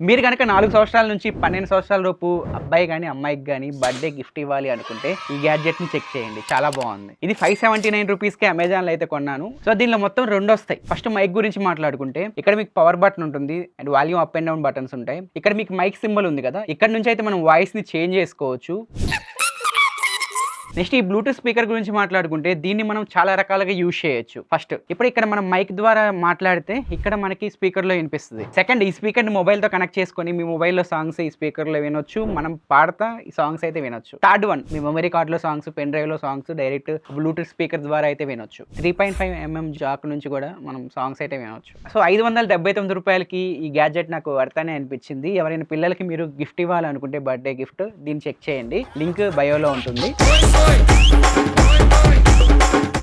మీరు గనక 4 సంవత్సరాల నుంచి 12 సంవత్సరాల లోపు అబ్బాయి గాని అమ్మాయికి గాని బర్త్డే గిఫ్ట్ ఇవ్వాలి అనుకుంటే ఈ గ్యాడ్జెట్ ని చెక్ చేయండి, చాలా బాగుంది. ఇది 579 రూపీస్ కి అమెజాన్ లో అయితే కొన్నాను. సో దీనిలో మొత్తం 2 వస్తాయి. ఫస్ట్ మైక్ గురించి మాట్లాడుకుంటే ఇక్కడ మీకు పవర్ బటన్ ఉంటుంది and volume up and down buttons ఉంటాయి. ఇక్కడ మీకు మైక్ సింబల్ ఉంది కదా, ఇక్కడ నుంచి అయితే మనం వాయిస్ ని చేంజ్ చేసుకోవచ్చు. నెక్స్ట్ ఈ బ్లూటూత్ స్పీకర్ గురించి మాట్లాడుకుంటే దీన్ని మనం చాలా రకాలుగా యూజ్ చేయొచ్చు. ఫస్ట్ ఇప్పుడు ఇక్కడ మనం మైక్ ద్వారా మాట్లాడితే ఇక్కడ మనకి స్పీకర్ లో వినిపిస్తుంది. సెకండ్, ఈ స్పీకర్ ని మొబైల్ తో కనెక్ట్ చేసుకొని మీ మొబైల్లో సాంగ్స్ ఈ స్పీకర్ లో వినొచ్చు, మనం పాడతా ఈ సాంగ్స్ అయితే వినొచ్చు. థర్డ్ వన్, మీ మెమరీ కార్డ్ లో సాంగ్స్, పెన్ డ్రైవ్ లో సాంగ్స్ డైరెక్ట్ బ్లూటూత్ స్పీకర్ ద్వారా అయితే వినొచ్చు. 3.5mm జాక్ నుంచి కూడా మనం సాంగ్స్ అయితే వినొచ్చు. సో 579 రూపాయలకి ఈ గ్యాడ్జెట్ నాకు వర్తనే అనిపించింది. ఎవరైనా పిల్లలకి మీరు గిఫ్ట్ ఇవ్వాలనుకుంటే బర్త్డే గిఫ్ట్, దీన్ని చెక్ చేయండి, లింక్ బయోలో ఉంటుంది.